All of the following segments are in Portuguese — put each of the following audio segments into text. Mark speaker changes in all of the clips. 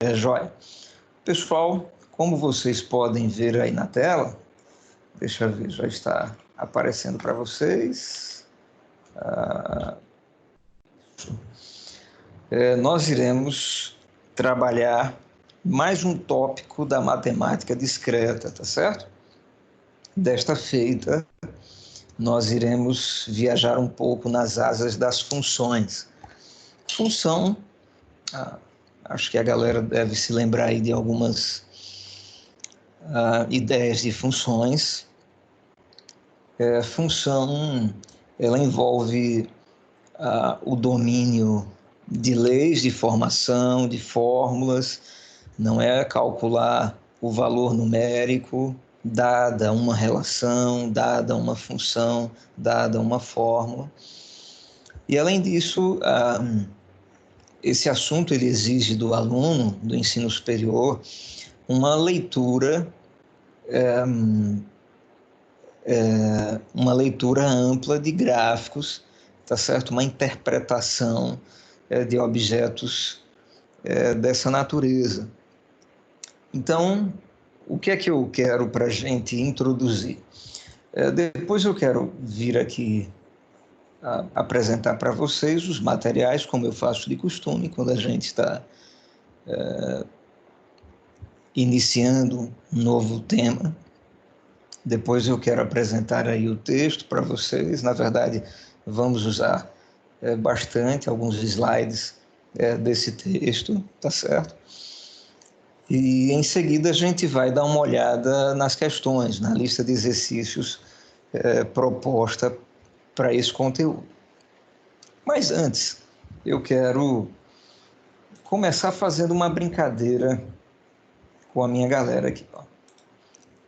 Speaker 1: Joia. Pessoal, como vocês podem ver aí na tela, deixa eu ver, já está aparecendo para vocês. Nós iremos trabalhar mais um tópico da matemática discreta, tá certo? Desta feita, nós iremos viajar um pouco nas asas das funções. Função, acho que a galera deve se lembrar aí de algumas ideias de funções. Função, ela envolve o domínio de leis de formação, de fórmulas, não é calcular o valor numérico dada uma relação, dada uma função, dada uma fórmula. E além disso, esse assunto ele exige do aluno do ensino superior uma leitura ampla de gráficos, tá certo? Uma interpretação de objetos dessa natureza. Então, o que é que eu quero para a gente introduzir? Depois eu quero vir aqui apresentar para vocês os materiais, como eu faço de costume, quando a gente está iniciando um novo tema. Depois eu quero apresentar aí o texto para vocês. Na verdade, vamos usar bastante alguns slides desse texto, tá certo? E em seguida a gente vai dar uma olhada nas questões, na lista de exercícios proposta para esse conteúdo. Mas antes, eu quero começar fazendo uma brincadeira com a minha galera aqui. Ó.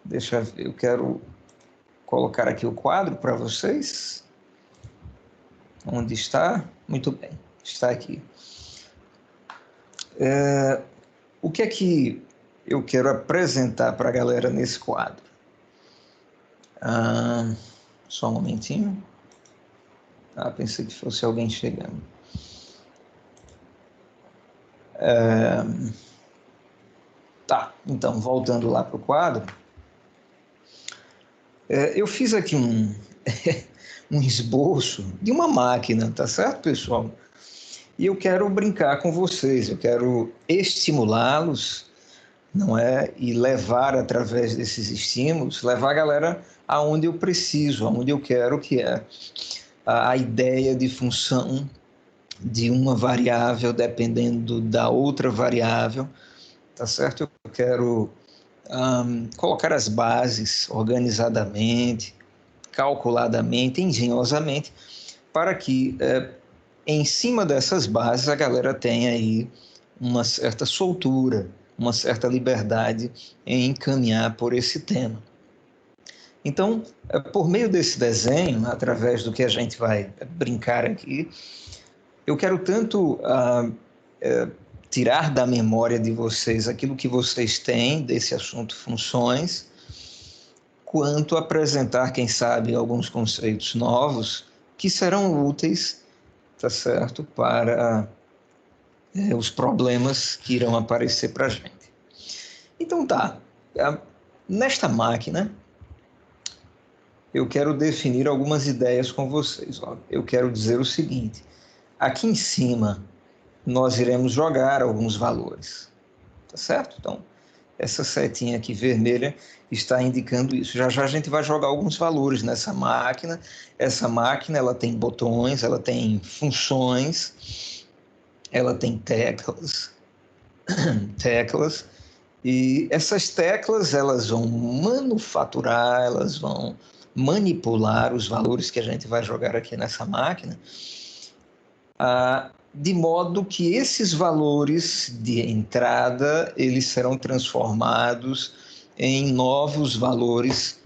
Speaker 1: Deixa eu ver, eu quero colocar aqui o quadro para vocês. Onde está? Muito bem, está aqui. O que é que eu quero apresentar para a galera nesse quadro? Só um momentinho. Pensei que fosse alguém chegando. Tá, então, voltando lá para o quadro. Eu fiz aqui um esboço de uma máquina, tá certo, pessoal? E eu quero brincar com vocês, eu quero estimulá-los, não é? E levar através desses estímulos, levar a galera aonde eu preciso, aonde eu quero, que é a ideia de função de uma variável dependendo da outra variável, tá certo? Eu quero colocar as bases organizadamente, calculadamente, engenhosamente, para que em cima dessas bases a galera tenha aí uma certa soltura, uma certa liberdade em encaminhar por esse tema. Então, por meio desse desenho, através do que a gente vai brincar aqui, eu quero tanto tirar da memória de vocês aquilo que vocês têm desse assunto funções, quanto apresentar, quem sabe, alguns conceitos novos que serão úteis, tá certo, para os problemas que irão aparecer para a gente. Então tá, nesta máquina eu quero definir algumas ideias com vocês. Ó. Eu quero dizer o seguinte, aqui em cima nós iremos jogar alguns valores, tá certo? Então, essa setinha aqui vermelha está indicando isso. Já já a gente vai jogar alguns valores nessa máquina. Essa máquina ela tem botões, ela tem funções, ela tem teclas, e essas teclas elas vão manufaturar, elas vão manipular os valores que a gente vai jogar aqui nessa máquina, de modo que esses valores de entrada eles serão transformados em novos valores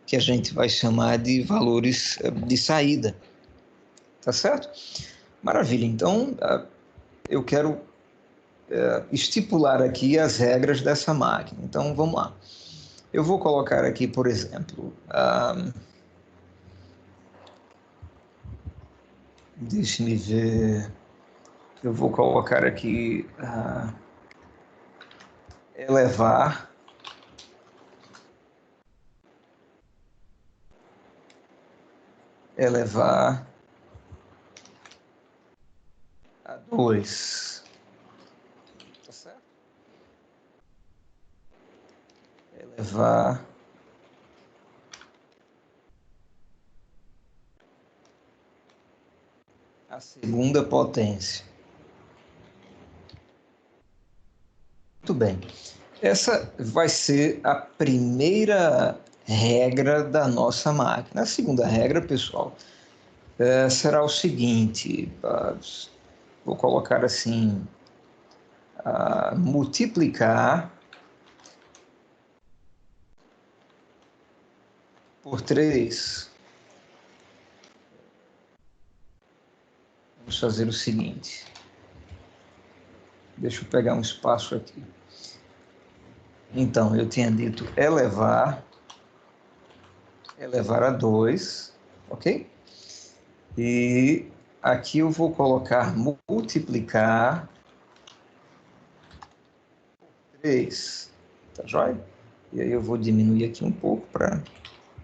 Speaker 1: que a gente vai chamar de valores de saída. Tá certo? Maravilha. Então, eu quero estipular aqui as regras dessa máquina. Então, vamos lá. Eu vou colocar aqui, por exemplo, deixe-me ver, eu vou colocar aqui elevar a 2. Tá certo? Elevar a segunda potência. Muito bem. Essa vai ser a primeira regra da nossa máquina. A segunda regra, pessoal, será o seguinte: vou colocar assim, multiplicar por 3. Vamos fazer o seguinte. Deixa eu pegar um espaço aqui. Então, eu tinha dito elevar a 2, ok? E aqui eu vou colocar multiplicar 3, tá joia? E aí eu vou diminuir aqui um pouco para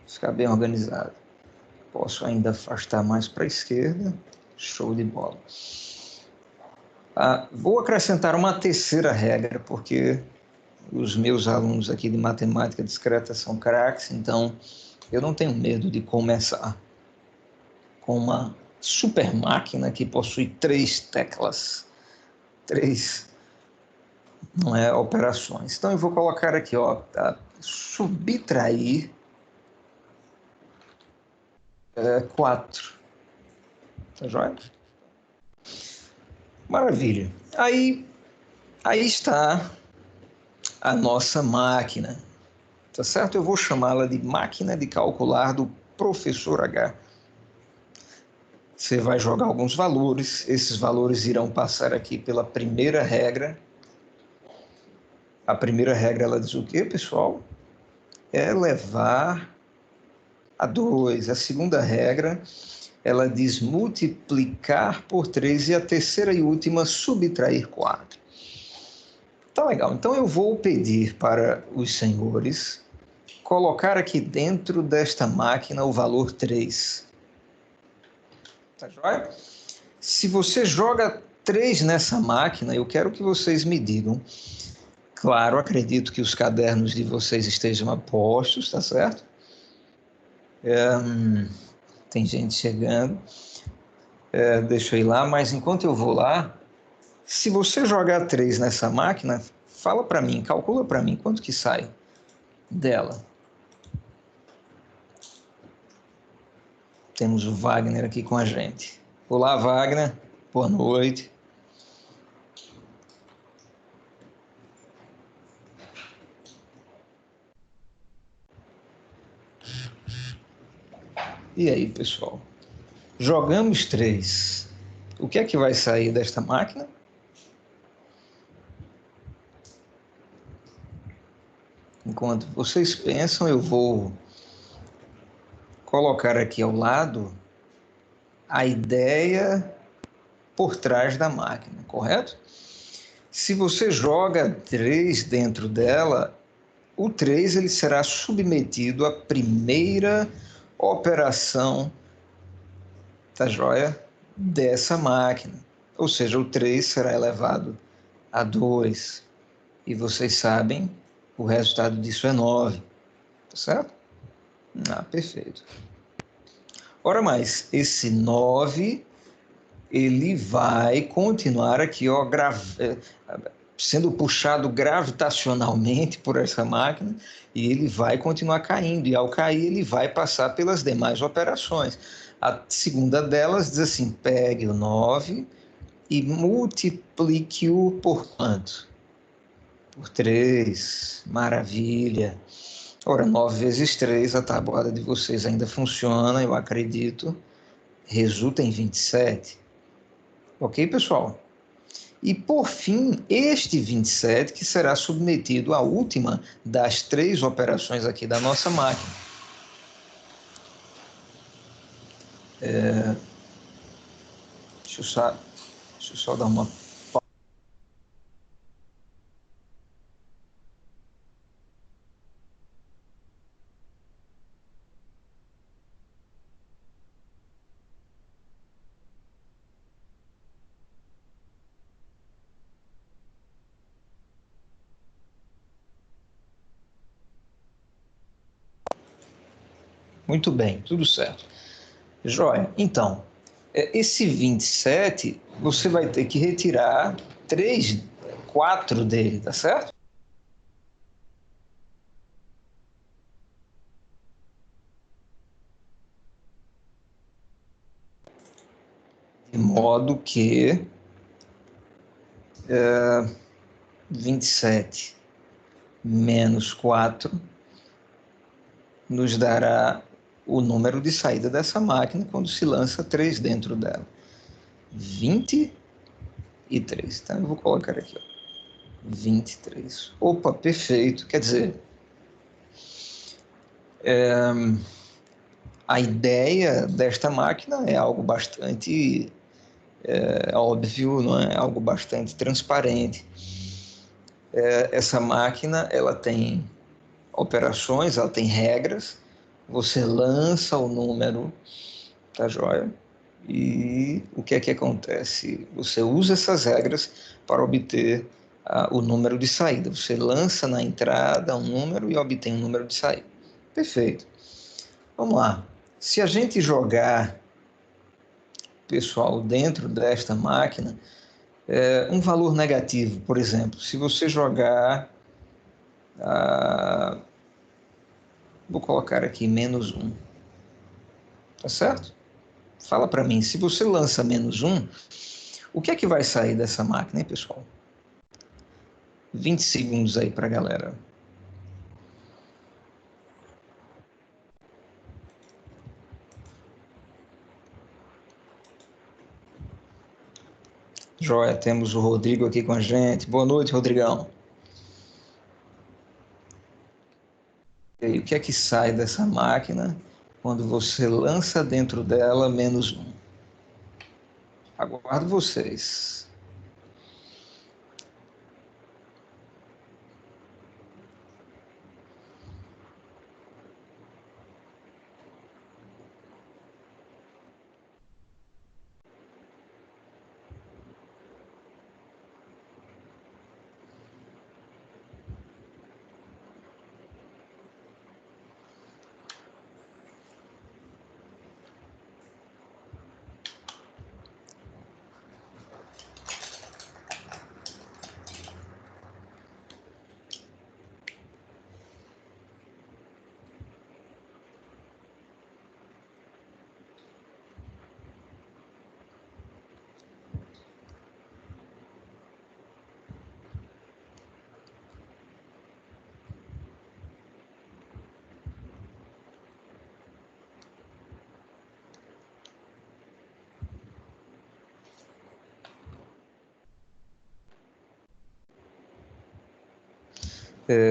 Speaker 1: ficar bem organizado. Posso ainda afastar mais para a esquerda. Show de bola. Vou acrescentar uma terceira regra, porque os meus alunos aqui de matemática discreta são craques, então eu não tenho medo de começar com uma super máquina que possui 3 teclas, 3 operações. Então eu vou colocar aqui, subtrair 4. Tá joia? Maravilha. Aí está a nossa máquina, tá certo? Eu vou chamá-la de máquina de calcular do professor H. Você vai jogar alguns valores, esses valores irão passar aqui pela primeira regra. A primeira regra, ela diz o quê, pessoal? Elevar a 2. A segunda regra, ela diz multiplicar por 3. E a terceira e última, subtrair 4. Tá legal. Então eu vou pedir para os senhores colocar aqui dentro desta máquina o valor 3. Tá joia? Se você joga 3 nessa máquina, eu quero que vocês me digam. Claro, acredito que os cadernos de vocês estejam a postos, tá certo? Tem gente chegando. Deixa eu ir lá, mas enquanto eu vou lá, se você jogar 3 nessa máquina, fala para mim, calcula para mim quanto que sai dela. Temos o Wagner aqui com a gente. Olá, Wagner. Boa noite. E aí, pessoal? Jogamos 3. O que é que vai sair desta máquina? Enquanto vocês pensam, eu vou colocar aqui ao lado a ideia por trás da máquina, correto? Se você joga 3 dentro dela, o 3 ele será submetido à primeira operação, tá joia? Dessa máquina. Ou seja, o 3 será elevado a 2. E vocês sabem, o resultado disso é 9. Tá certo? Perfeito. Ora mais, esse 9 ele vai continuar aqui, sendo puxado gravitacionalmente por essa máquina, e ele vai continuar caindo, e ao cair ele vai passar pelas demais operações. A segunda delas diz assim, pegue o 9 e multiplique-o por quanto? Por 3. Maravilha. Ora, 9 vezes 3, a tabuada de vocês ainda funciona, eu acredito, resulta em 27. Ok, pessoal? E, por fim, este 27, que será submetido à última das 3 operações aqui da nossa máquina. Deixa eu só dar uma... Muito bem, tudo certo. Joia. Então, esse 27, você vai ter que retirar 3, 4 dele, tá certo? De modo que 27 menos 4 nos dará o número de saída dessa máquina quando se lança 3 dentro dela. 23. Tá? Eu vou colocar aqui, ó. 23. Opa, perfeito. Quer dizer, a ideia desta máquina é algo bastante óbvio, não é? Algo bastante transparente. Essa máquina, ela tem operações, ela tem regras. Você lança o número, tá joia? E o que é que acontece? Você usa essas regras para obter o número de saída. Você lança na entrada um número e obtém um número de saída. Perfeito. Vamos lá. Se a gente jogar, pessoal, dentro desta máquina, um valor negativo, por exemplo, se você jogar, vou colocar aqui menos 1, tá certo? Fala para mim, se você lança menos 1, o que é que vai sair dessa máquina, hein, pessoal? 20 segundos aí para a galera. Joia, temos o Rodrigo aqui com a gente. Boa noite, Rodrigão. E aí, o que é que sai dessa máquina quando você lança dentro dela menos 1? Aguardo vocês.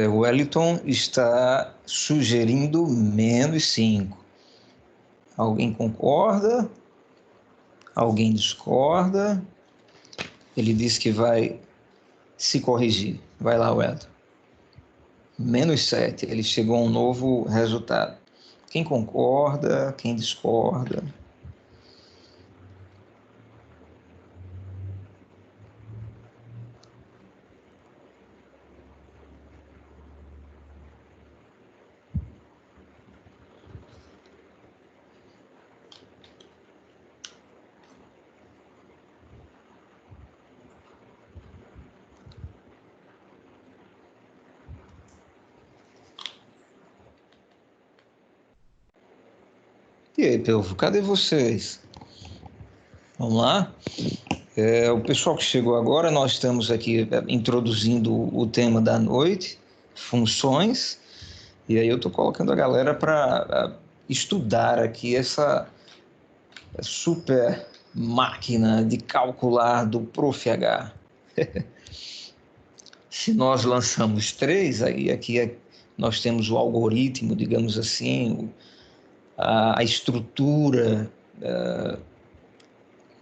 Speaker 1: O Wellington está sugerindo menos 5. Alguém concorda? Alguém discorda? Ele disse que vai se corrigir. Vai lá, Wellington. Menos 7. Ele chegou a um novo resultado. Quem concorda? Quem discorda? E aí, povo, cadê vocês? Vamos lá? O pessoal que chegou agora, nós estamos aqui introduzindo o tema da noite, funções, e aí eu estou colocando a galera para estudar aqui essa super máquina de calcular do Prof. H. Se nós lançamos 3, aí aqui nós temos o algoritmo, digamos assim, a estrutura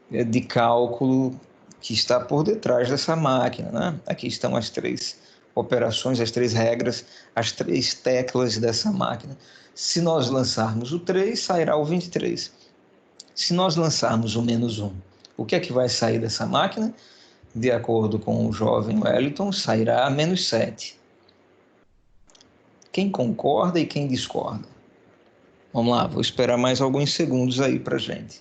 Speaker 1: de cálculo que está por detrás dessa máquina, né? Aqui estão as 3 operações, as 3 regras, as 3 teclas dessa máquina. Se nós lançarmos o 3, sairá o 23. Se nós lançarmos o menos 1, o que é que vai sair dessa máquina? De acordo com o jovem Wellington, sairá menos 7. Quem concorda e quem discorda? Vamos lá, vou esperar mais alguns segundos aí para gente.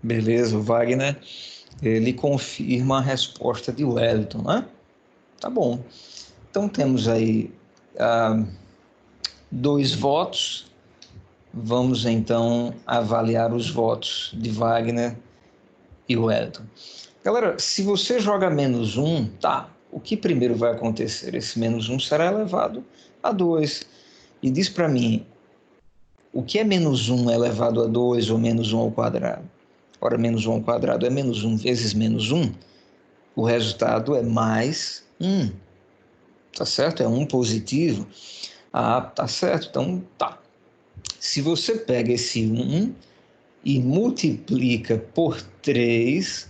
Speaker 1: Beleza, o Wagner, ele confirma a resposta de Wellington, né? Tá bom. Então temos aí 2 votos. Vamos então avaliar os votos de Wagner e Wellington. Galera, se você joga -1, tá, o que primeiro vai acontecer? Esse -1 será elevado a 2. E diz para mim, o que é -1 elevado a 2 ou -1 ao quadrado? Ora, -1 ao quadrado é -1 vezes -1. O resultado é mais 1. Tá certo? É 1 positivo. Ah, tá certo. Então, tá. Se você pega esse 1 e multiplica por 3,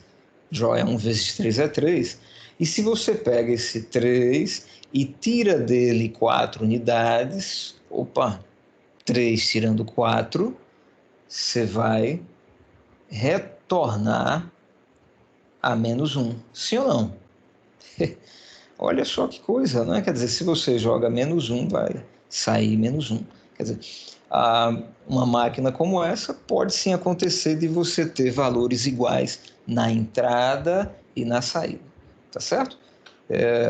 Speaker 1: joia, 1 vezes 3 é 3. E se você pega esse 3 e tira dele 4 unidades, opa, 3 tirando 4, você vai retornar a -1. Sim ou não? Olha só que coisa, né? Quer dizer, se você joga -1, vai sair -1. Quer dizer, uma máquina como essa pode sim acontecer de você ter valores iguais na entrada e na saída, tá certo?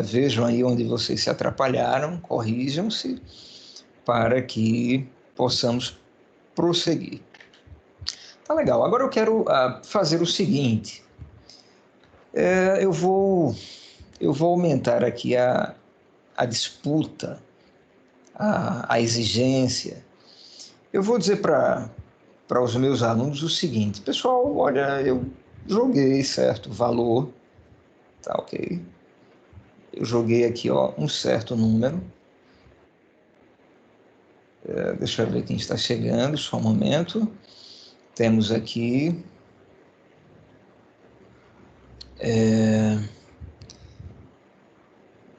Speaker 1: Vejam aí onde vocês se atrapalharam, corrijam-se para que possamos prosseguir. Tá legal, agora eu quero fazer o seguinte, eu vou aumentar aqui a disputa, a exigência. Eu vou dizer para os meus alunos o seguinte: pessoal, olha, eu joguei certo valor, tá ok? Eu joguei aqui, ó, um certo número. Deixa eu ver quem está chegando, só um momento. Temos aqui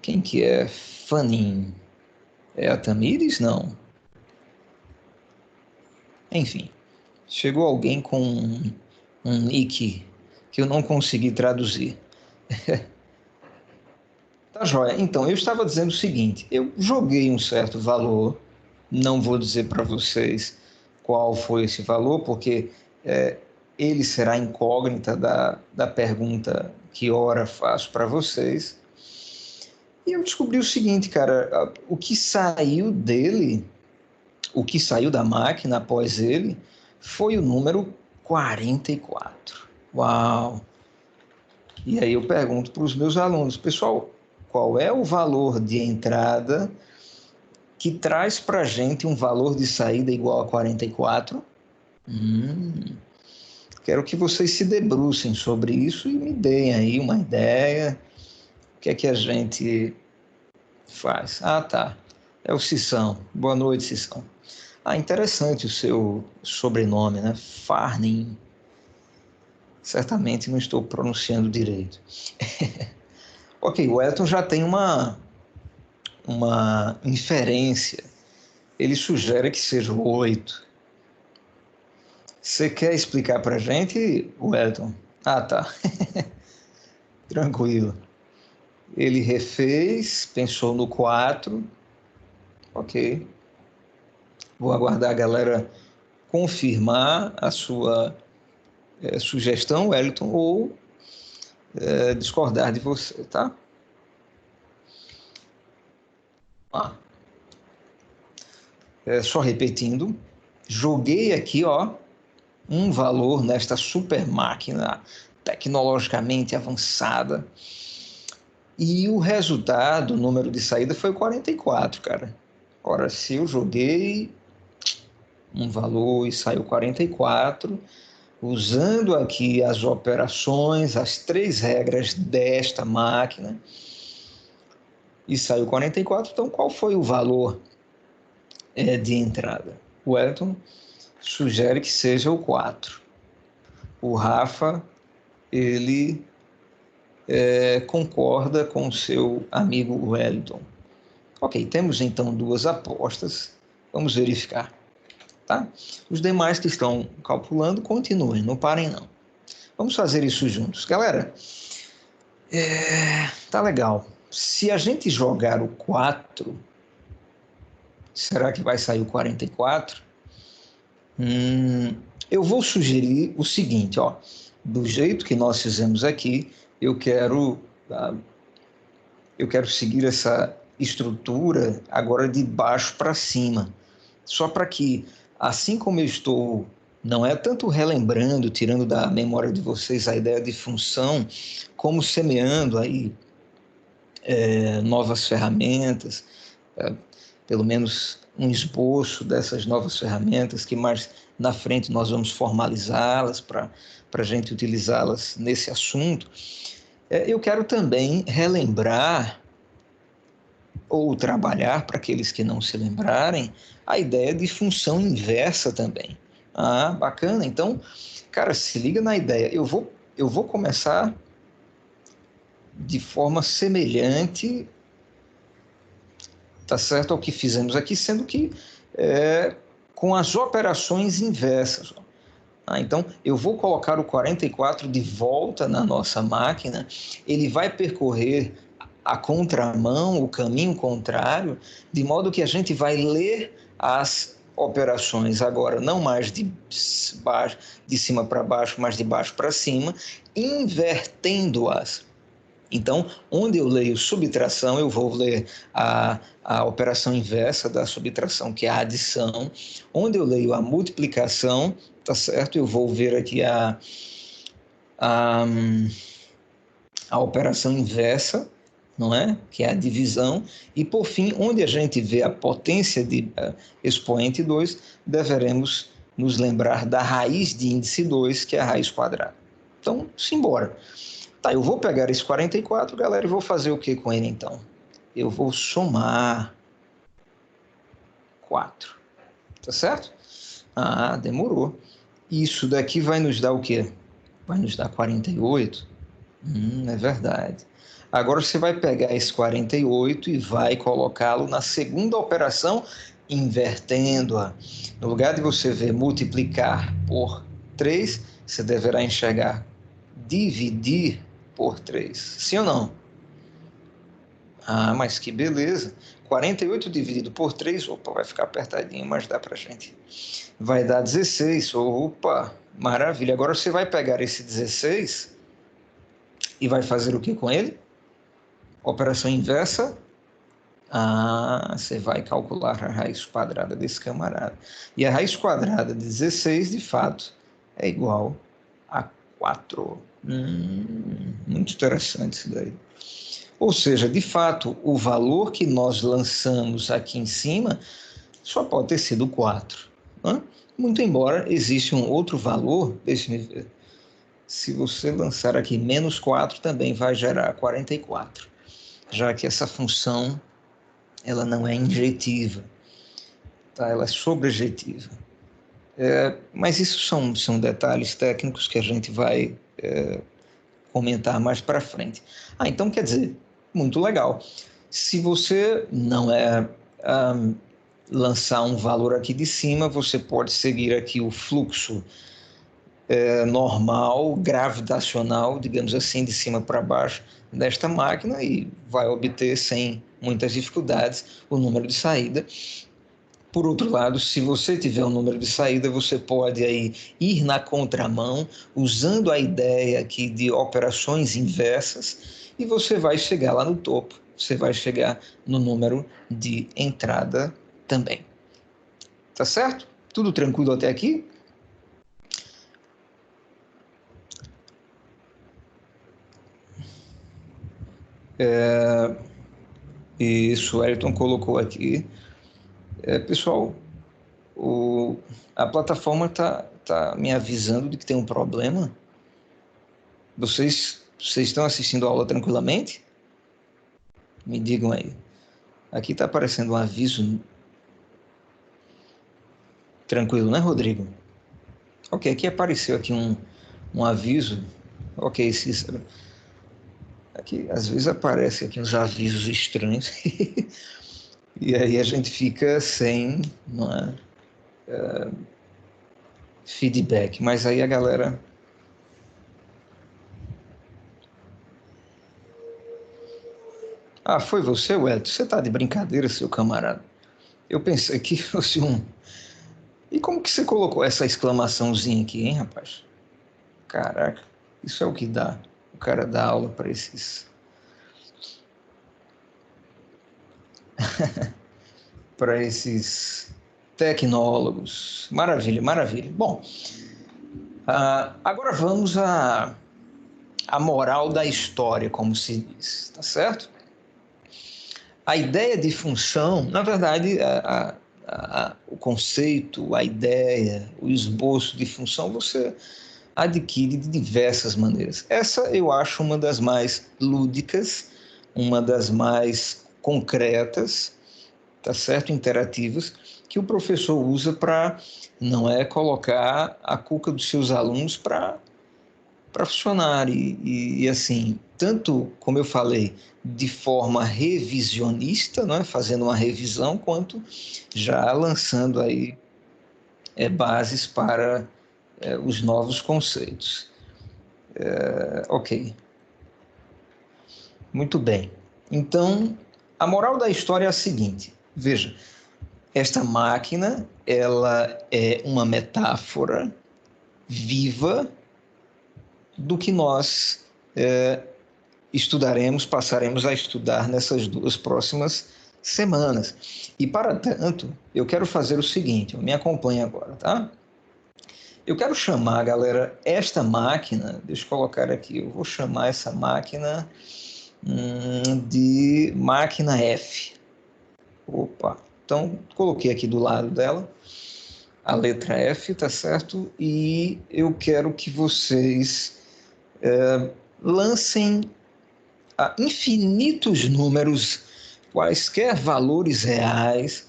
Speaker 1: quem que é Fanin? É a Tamires? Não. Enfim, chegou alguém com um nick que eu não consegui traduzir. Tá joia. Então, eu estava dizendo o seguinte: eu joguei um certo valor, não vou dizer para vocês qual foi esse valor, porque ele será incógnita da pergunta que ora faço para vocês. E eu descobri o seguinte, cara: o que saiu dele, o que saiu da máquina após ele, foi o número 44. Uau! E aí eu pergunto para os meus alunos: pessoal, qual é o valor de entrada que traz para a gente um valor de saída igual a 44? Quero que vocês se debrucem sobre isso e me deem aí uma ideia. O que é que a gente faz? Ah, tá. É o Cissão. Boa noite, Cissão. Ah, interessante o seu sobrenome, né? Farnin. Certamente não estou pronunciando direito. Ok, o Elton já tem uma inferência. Ele sugere que seja o 8. Você quer explicar para a gente, Wellington? Ah, tá. Tranquilo. Ele refez, pensou no 4. Ok. Vou aguardar a galera confirmar a sua sugestão, Wellington, ou discordar de você, tá? Só repetindo, joguei aqui, ó, um valor nesta super máquina tecnologicamente avançada e o resultado, o número de saída foi 44, cara. Ora, se eu joguei um valor e saiu 44, usando aqui as operações, as 3 regras desta máquina, e saiu 44, então qual foi o valor de entrada? O Wellington sugere que seja o 4. O Rafa, ele concorda com o seu amigo Wellington. Ok, temos então duas apostas, vamos verificar, tá? Os demais que estão calculando, continuem, não parem não. Vamos fazer isso juntos. Galera, tá legal. Se a gente jogar o 4, será que vai sair o 44? Eu vou sugerir o seguinte, ó. Do jeito que nós fizemos aqui, eu quero seguir essa estrutura agora de baixo para cima. Só para que, assim como eu estou, não é tanto relembrando, tirando da memória de vocês a ideia de função, como semeando aí novas ferramentas, pelo menos um esboço dessas novas ferramentas, que mais na frente nós vamos formalizá-las para a gente utilizá-las nesse assunto. Eu quero também relembrar ou trabalhar, para aqueles que não se lembrarem, a ideia de função inversa também. Ah, bacana. Então, cara, se liga na ideia. Eu vou começar de forma semelhante, tá certo, ao que fizemos aqui, sendo que com as operações inversas. Então, eu vou colocar o 44 de volta na nossa máquina, ele vai percorrer a contramão, o caminho contrário, de modo que a gente vai ler as operações agora não mais de cima para baixo, mas de baixo para cima, invertendo-as. Então, onde eu leio subtração, eu vou ler a operação inversa da subtração, que é a adição. Onde eu leio a multiplicação, tá certo? Eu vou ver aqui a operação inversa, não é? Que é a divisão. E, por fim, onde a gente vê a potência de expoente 2, deveremos nos lembrar da raiz de índice 2, que é a raiz quadrada. Então, simbora. Tá, eu vou pegar esse 44, galera, e vou fazer o que com ele, então? Eu vou somar 4, tá certo? Ah, demorou. Isso daqui vai nos dar o quê? Vai nos dar 48? É verdade. Agora você vai pegar esse 48 e vai colocá-lo na segunda operação, invertendo-a. No lugar de você ver multiplicar por 3, você deverá enxergar dividir por 3. Sim ou não? Ah, mas que beleza. 48 dividido por 3, opa, vai ficar apertadinho, mas dá pra gente. Vai dar 16, opa, maravilha. Agora você vai pegar esse 16 e vai fazer o que com ele? Operação inversa. Ah, você vai calcular a raiz quadrada desse camarada. E a raiz quadrada de 16, de fato, é igual a 4. Muito interessante isso daí. Ou seja, de fato, o valor que nós lançamos aqui em cima só pode ter sido 4. Né? Muito embora exista um outro valor, deixe-me ver. Se você lançar aqui menos 4, também vai gerar 44, já que essa função ela não é injetiva, tá? Ela é sobrejetiva. Mas isso são detalhes técnicos que a gente vai comentar mais para frente. Então quer dizer, muito legal. Se você não lançar um valor aqui de cima, você pode seguir aqui o fluxo normal, gravitacional, digamos assim, de cima para baixo desta máquina e vai obter sem muitas dificuldades o número de saída. Por outro lado, se você tiver um número de saída, você pode aí ir na contramão, usando a ideia aqui de operações inversas, e você vai chegar lá no topo. Você vai chegar no número de entrada também. Tá certo? Tudo tranquilo até aqui? Isso, o Ayrton colocou aqui. Pessoal, a plataforma tá me avisando de que tem um problema. Vocês estão assistindo a aula tranquilamente? Me digam aí. Aqui está aparecendo um aviso. Tranquilo, né, Rodrigo? Ok, aqui apareceu aqui um aviso. Ok, Cícero. Aqui, às vezes aparece aqui uns avisos estranhos e aí a gente fica sem, não é, feedback. Mas aí a galera... Ah, foi você, Wellington? Você tá de brincadeira, seu camarada? Eu pensei que fosse um... E como que você colocou essa exclamaçãozinha aqui, hein, rapaz? Caraca, isso é o que dá. O cara dá aula para esses tecnólogos. Maravilha, maravilha. Bom, agora vamos à moral da história, como se diz, tá certo? A ideia de função, na verdade, o conceito, a ideia, o esboço de função, você adquire de diversas maneiras. Essa eu acho uma das mais lúdicas, uma das mais concretas, tá certo? Interativas, que o professor usa para, não é, colocar a cuca dos seus alunos para funcionar e assim, tanto como eu falei, de forma revisionista, né, fazendo uma revisão, quanto já lançando aí bases para os novos conceitos. Ok, muito bem. Então, a moral da história é a seguinte: veja, esta máquina, ela é uma metáfora viva do que nós estudaremos, passaremos a estudar nessas 2 próximas semanas. E, para tanto, eu quero fazer o seguinte, me acompanhe agora, tá? Eu quero chamar, galera, esta máquina, deixa eu colocar aqui, eu vou chamar essa máquina de máquina F. Opa, então coloquei aqui do lado dela a letra F, tá certo? E eu quero que vocês lancem a infinitos números, quaisquer valores reais,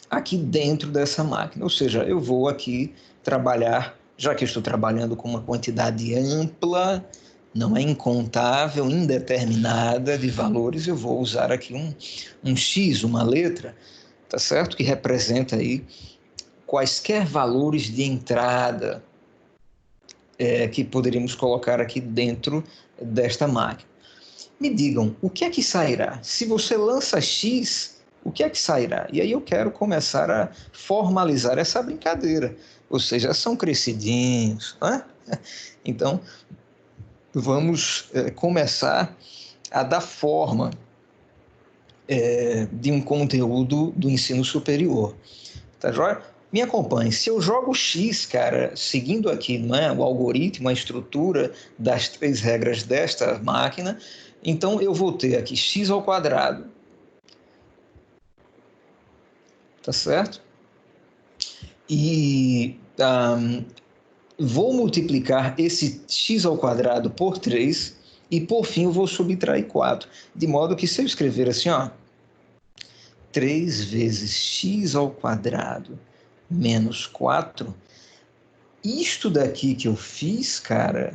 Speaker 1: aqui dentro dessa máquina. Ou seja, eu vou aqui trabalhar, já que eu estou trabalhando com uma quantidade ampla, não é incontável, indeterminada de valores, eu vou usar aqui um X, uma letra, tá certo? Que representa aí quaisquer valores de entrada que poderíamos colocar aqui dentro desta máquina. Me digam, o que é que sairá? Se você lança X, o que é que sairá? E aí eu quero começar a formalizar essa brincadeira. Ou seja, são crescidinhos, né? Então, vamos começar a dar forma de um conteúdo do ensino superior. Tá joia? Me acompanhe. Se eu jogo X, cara, seguindo aqui, não é, o algoritmo, a estrutura das 3 regras desta máquina, então eu vou ter aqui x ao quadrado, tá certo? E vou multiplicar esse x ao quadrado por 3 e por fim eu vou subtrair 4. De modo que se eu escrever assim, ó, 3 vezes x ao quadrado menos 4, isto daqui que eu fiz, cara,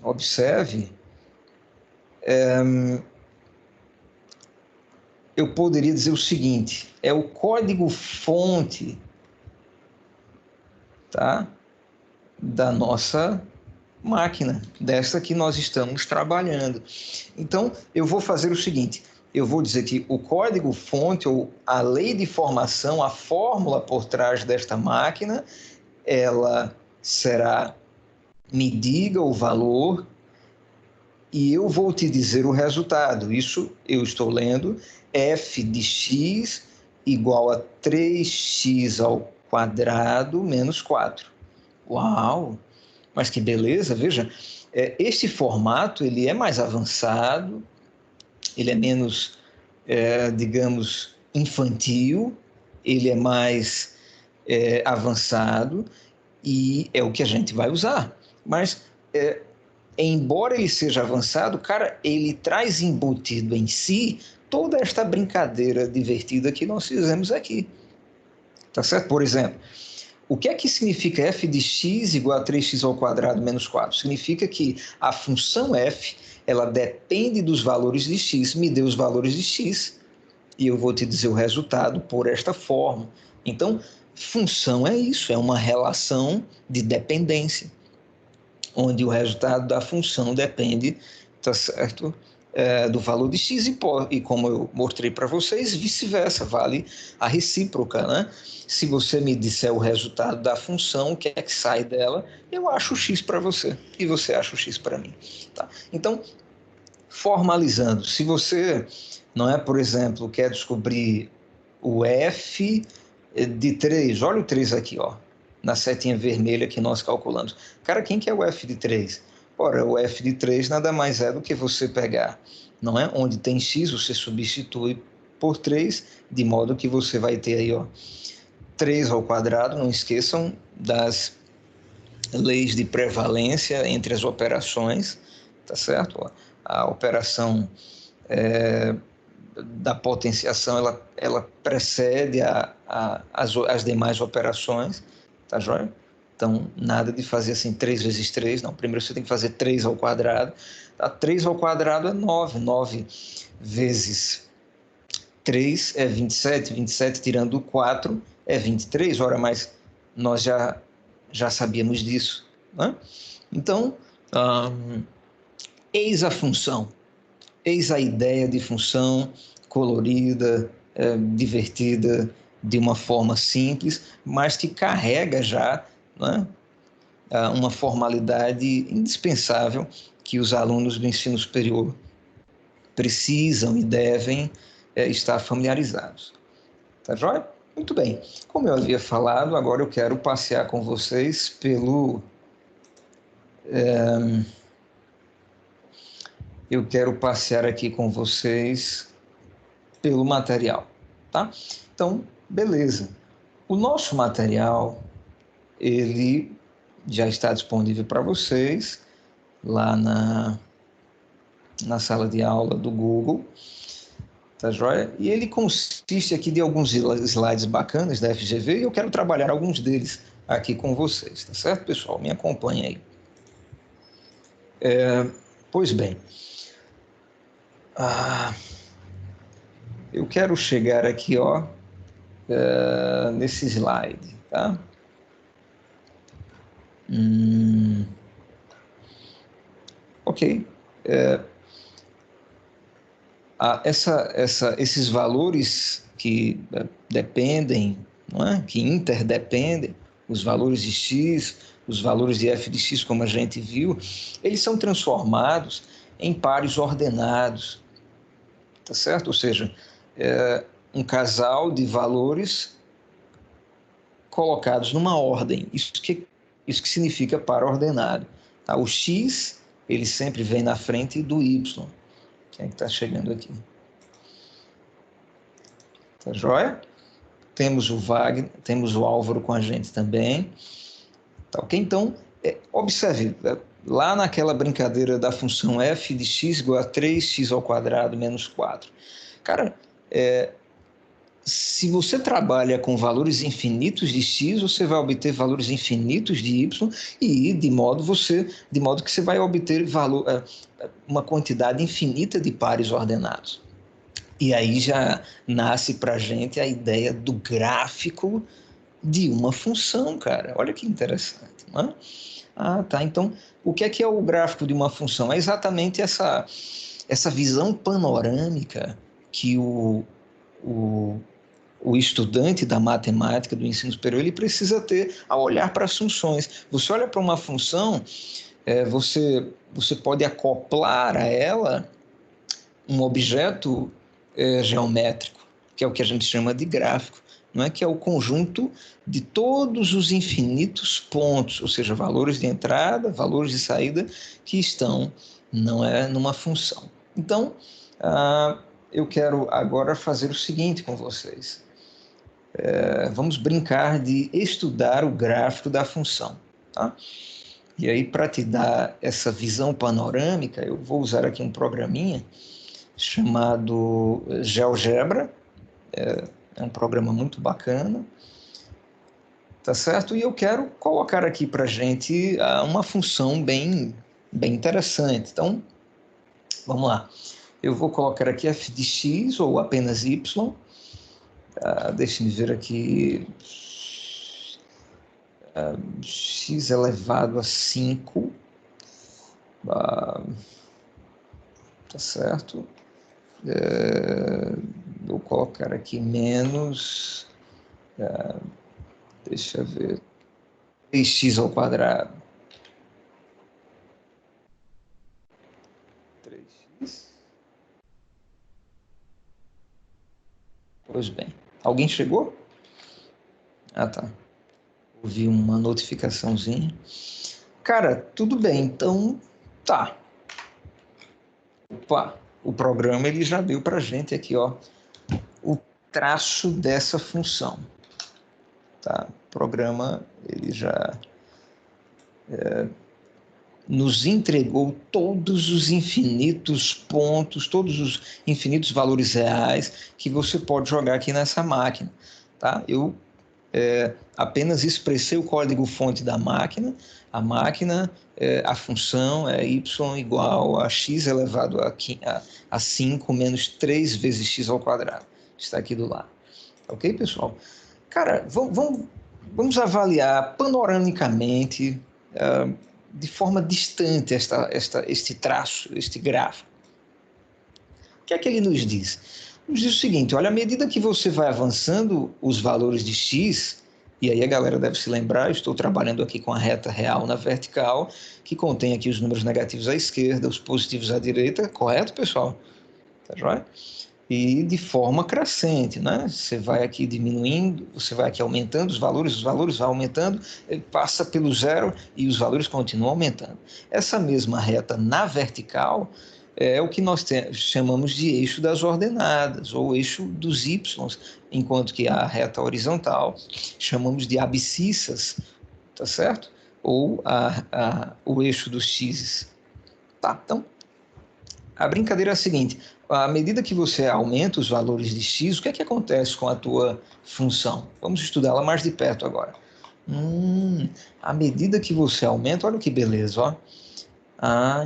Speaker 1: observe, eu poderia dizer o seguinte, é o código-fonte, tá, da nossa máquina, dessa que nós estamos trabalhando. Então, eu vou fazer o seguinte, eu vou dizer que o código-fonte, ou a lei de formação, a fórmula por trás desta máquina, ela será, me diga o valor e eu vou te dizer o resultado. Isso eu estou lendo, f de x igual a 3x ao quadrado menos 4. Uau! Mas que beleza, veja, este formato ele é mais avançado, ele é menos, digamos, infantil, ele é mais avançado e é o que a gente vai usar. Mas, embora ele seja avançado, cara, ele traz embutido em si toda esta brincadeira divertida que nós fizemos aqui. Tá certo? Por exemplo, O que é que significa f de x igual a 3x ao quadrado menos 4? Significa que a função f, ela depende dos valores de x, me dê os valores de x, e eu vou te dizer o resultado por esta forma. Então, função é isso, é uma relação de dependência, onde o resultado da função depende, tá certo? Do valor de x e como eu mostrei para vocês, vice-versa, vale a recíproca, né? Se você me disser o resultado da função, o que é que sai dela, eu acho o x para você e você acha o x para mim, tá? Então, formalizando, se você, não é, por exemplo, quer descobrir o f de 3, olha o 3 aqui, ó, na setinha vermelha que nós calculamos. Cara, quem que é o f de 3? Ora, o f de 3 nada mais é do que você pegar, não é? Onde tem x, você substitui por 3, de modo que você vai ter aí, ó, 3 ao quadrado, não esqueçam das leis de prevalência entre as operações, tá certo? A operação da potenciação, ela precede as demais operações, tá joia? Então, nada de fazer assim 3 vezes 3, não. Primeiro você tem que fazer 3 ao quadrado. Tá? 3 ao quadrado é 9. 9 vezes 3 é 27. 27 tirando 4 é 23. Ora, mas nós já sabíamos disso, né? Então, eis a função. Eis a ideia de função colorida, divertida, de uma forma simples, mas que carrega já, né, uma formalidade indispensável que os alunos do ensino superior precisam e devem estar familiarizados. Tá joia? Muito bem. Como eu havia falado, agora eu quero passear com vocês pelo... eu quero passear aqui com vocês pelo material, tá? Então, beleza. O nosso material, ele já está disponível para vocês lá na sala de aula do Google, tá joia? E ele consiste aqui de alguns slides bacanas da FGV e eu quero trabalhar alguns deles aqui com vocês, tá certo, pessoal? Me acompanhe aí. Pois bem, eu quero chegar aqui, ó, nesse slide, tá? Ok. Esses valores que dependem, não é? Que interdependem, os valores de x, os valores de f de x, como a gente viu, eles são transformados em pares ordenados, tá certo? Ou seja, um casal de valores colocados numa ordem. Isso que significa par ordenado. Tá? O x, ele sempre vem na frente do y. Quem é que está chegando aqui? Tá joia? Temos o Wagner, temos o Álvaro com a gente também. Tá ok? Então, observe, lá naquela brincadeira da função f de x igual a 3x ao quadrado menos 4. Cara, se você trabalha com valores infinitos de x, você vai obter valores infinitos de y e de modo que você vai obter uma quantidade infinita de pares ordenados. E aí já nasce para a gente a ideia do gráfico de uma função, cara. Olha que interessante, não é? Tá. Então, o que é o gráfico de uma função? É exatamente essa visão panorâmica que o estudante da matemática, do ensino superior, ele precisa ter ao olhar para as funções. Você olha para uma função, você pode acoplar a ela um objeto geométrico, que é o que a gente chama de gráfico, não é? Que é o conjunto de todos os infinitos pontos, ou seja, valores de entrada, valores de saída, que estão, não é, numa função. Então, eu quero agora fazer o seguinte com vocês. Vamos brincar de estudar o gráfico da função, tá? E aí, para te dar essa visão panorâmica, eu vou usar aqui um programinha chamado GeoGebra. É um programa muito bacana, tá certo? E eu quero colocar aqui para a gente uma função bem interessante. Então, vamos lá. Eu vou colocar aqui f de x ou apenas y. Deixe-me ver aqui. X elevado a 5. Tá certo? Vou colocar aqui menos. Deixa eu ver. 3x ao quadrado. 3x. Pois bem. Alguém chegou? Ah, tá. Ouvi uma notificaçãozinha. Cara, tudo bem. Então, tá. Opa, o programa ele já deu pra gente aqui, ó, o traço dessa função. Tá? O programa ele já nos entregou todos os infinitos pontos, todos os infinitos valores reais que você pode jogar aqui nessa máquina. Tá? Eu apenas expressei o código-fonte da máquina. A máquina, a função é y igual a x elevado a 5 menos 3 vezes x ao quadrado. Está aqui do lado. Ok, pessoal? Cara, vamos avaliar panoramicamente, de forma distante, este traço, este gráfico. O que é que ele nos diz? Nos diz o seguinte: olha, à medida que você vai avançando os valores de x, e aí a galera deve se lembrar, eu estou trabalhando aqui com a reta real na vertical, que contém aqui os números negativos à esquerda, os positivos à direita, correto, pessoal? Tá joia? E de forma crescente, né? Você vai aqui diminuindo, você vai aqui aumentando os valores vão aumentando, passa pelo zero e os valores continuam aumentando. Essa mesma reta na vertical é o que nós chamamos de eixo das ordenadas, ou eixo dos y, enquanto que a reta horizontal chamamos de abscissas, tá certo? Ou o eixo dos x's. Tá, então, a brincadeira é a seguinte: à medida que você aumenta os valores de x, o que é que acontece com a tua função? Vamos estudá-la mais de perto agora. À medida que você aumenta, olha que beleza, ó.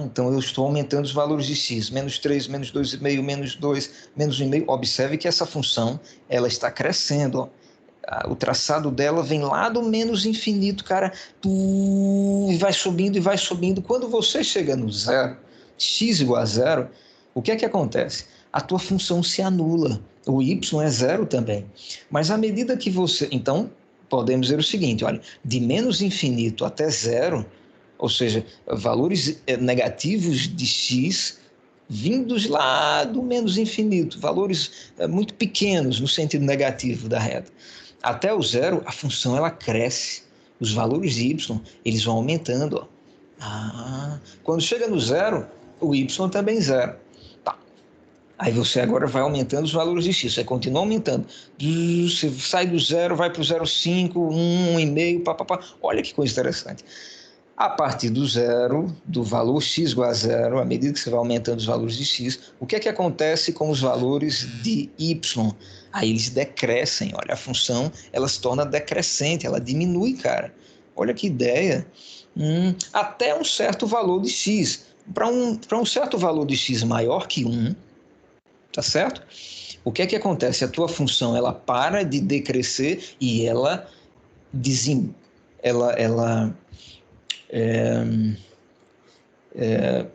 Speaker 1: Então eu estou aumentando os valores de x, menos 3, menos 2,5, menos 2, menos 1,5. Observe que essa função ela está crescendo, ó. O traçado dela vem lá do menos infinito, cara, e vai subindo e vai subindo. Quando você chega no zero, x igual a zero, o que é que acontece? A tua função se anula, o y é zero também. Mas à medida que você... Então, podemos dizer o seguinte, olha, de menos infinito até zero, ou seja, valores negativos de x vindos lá do menos infinito, valores muito pequenos no sentido negativo da reta. Até o zero, a função ela cresce. Os valores de y eles vão aumentando. Quando chega no zero, o y também zero. Tá. Aí você agora vai aumentando os valores de x. Você continua aumentando. Você sai do zero, vai para o 0,5, 1,5, papapá. Olha que coisa interessante. A partir do zero, do valor x igual a zero, à medida que você vai aumentando os valores de x, o que é que acontece com os valores de y? Aí eles decrescem, olha, a função ela se torna decrescente, ela diminui, cara. Olha que ideia. Até um certo valor de x. Para um certo valor de x maior que 1, tá certo? O que é que acontece? A tua função ela para de decrescer e ela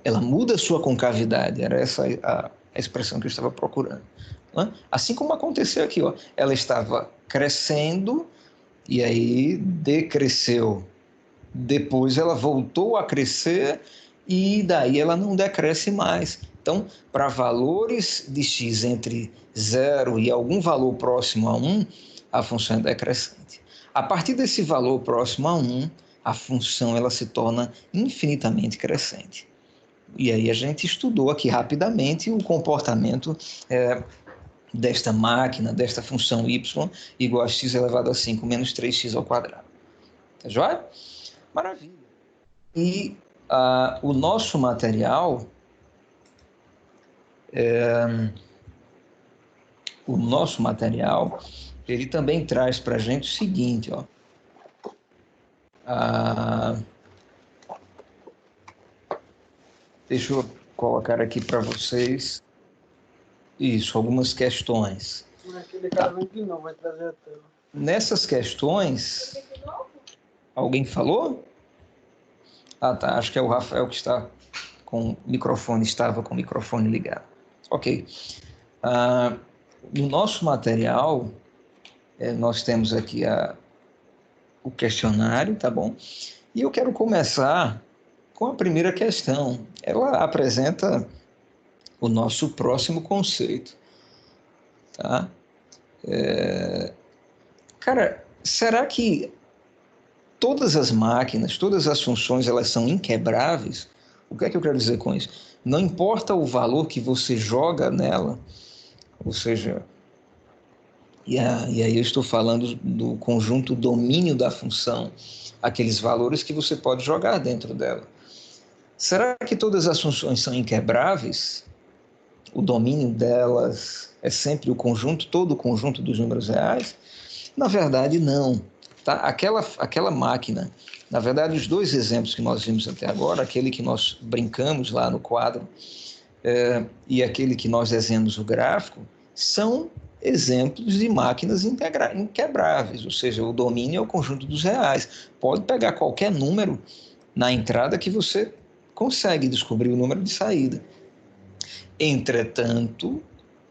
Speaker 1: ela muda a sua concavidade, era essa a expressão que eu estava procurando. Assim como aconteceu aqui, ó, ela estava crescendo e aí decresceu. Depois ela voltou a crescer e daí ela não decresce mais. Então, para valores de x entre 0 e algum valor próximo a 1, a função é decrescente. A partir desse valor próximo a 1, a função ela se torna infinitamente crescente. E aí a gente estudou aqui rapidamente o comportamento desta máquina, desta função y igual a x elevado a 5 menos 3x ao quadrado. Tá joia? Maravilha. E o nosso material, ele também traz para a gente o seguinte, ó. Ah, deixa eu colocar aqui para vocês isso, algumas questões.
Speaker 2: Aquele cara vem de novo, vai trazer a tela.
Speaker 1: Nessas questões, alguém falou? Ah, tá. Acho que é o Rafael que está com o microfone, estava com o microfone ligado. Ok. No nosso material, nós temos aqui o questionário, tá bom? E eu quero começar com a primeira questão. Ela apresenta o nosso próximo conceito, tá? Cara, será que todas as máquinas, todas as funções, elas são inquebráveis? O que é que eu quero dizer com isso? Não importa o valor que você joga nela, ou seja, e aí eu estou falando do conjunto domínio da função, aqueles valores que você pode jogar dentro dela. Será que todas as funções são inquebráveis? O domínio delas é sempre o conjunto, todo o conjunto dos números reais? Na verdade, não. Tá? Aquela máquina, na verdade, os dois exemplos que nós vimos até agora, aquele que nós brincamos lá no quadro e aquele que nós desenhamos o gráfico, são exemplos de máquinas inquebráveis, ou seja, o domínio é o conjunto dos reais. Pode pegar qualquer número na entrada que você consegue descobrir o número de saída. Entretanto,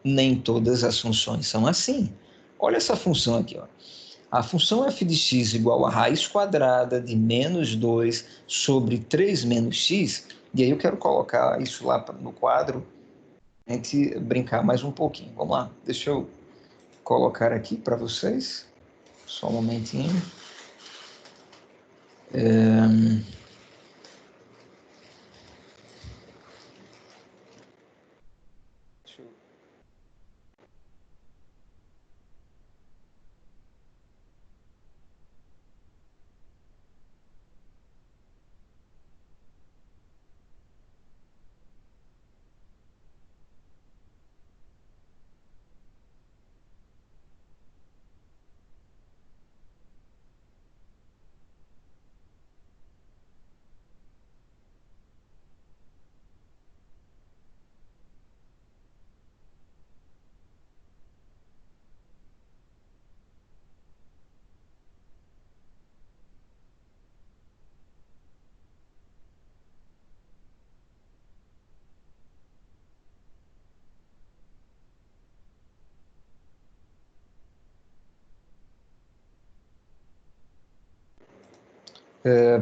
Speaker 1: nem todas as funções são assim. Olha essa função aqui, ó. A função f de x igual a raiz quadrada de menos 2 sobre 3 menos x, e aí eu quero colocar isso lá no quadro, a gente brincar mais um pouquinho. Vamos lá, deixa eu colocar aqui para vocês, só um momentinho. Deixa eu...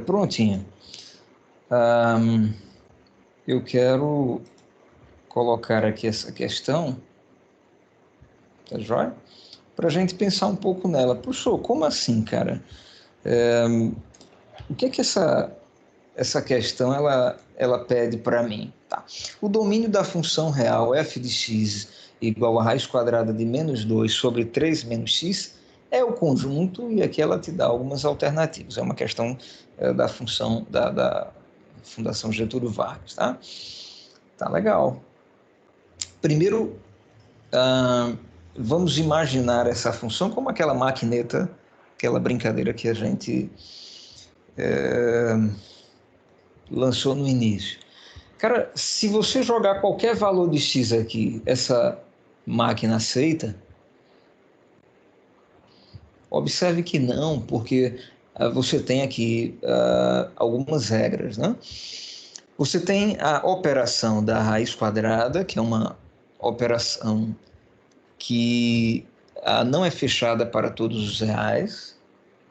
Speaker 1: Prontinho. Eu quero colocar aqui essa questão, tá joia? Para a gente pensar um pouco nela. Professor, como assim, cara? O que é que essa questão ela pede para mim? Tá. O domínio da função real f de x igual a raiz quadrada de menos 2 sobre 3 menos x é o conjunto, e aqui ela te dá algumas alternativas. É uma questão da função da Fundação Getúlio Vargas, tá? Tá legal. Primeiro, vamos imaginar essa função como aquela maquineta, aquela brincadeira que a gente lançou no início. Cara, se você jogar qualquer valor de x aqui, essa máquina aceita? Observe que não, porque você tem aqui algumas regras, né? Você tem a operação da raiz quadrada, que é uma operação que não é fechada para todos os reais,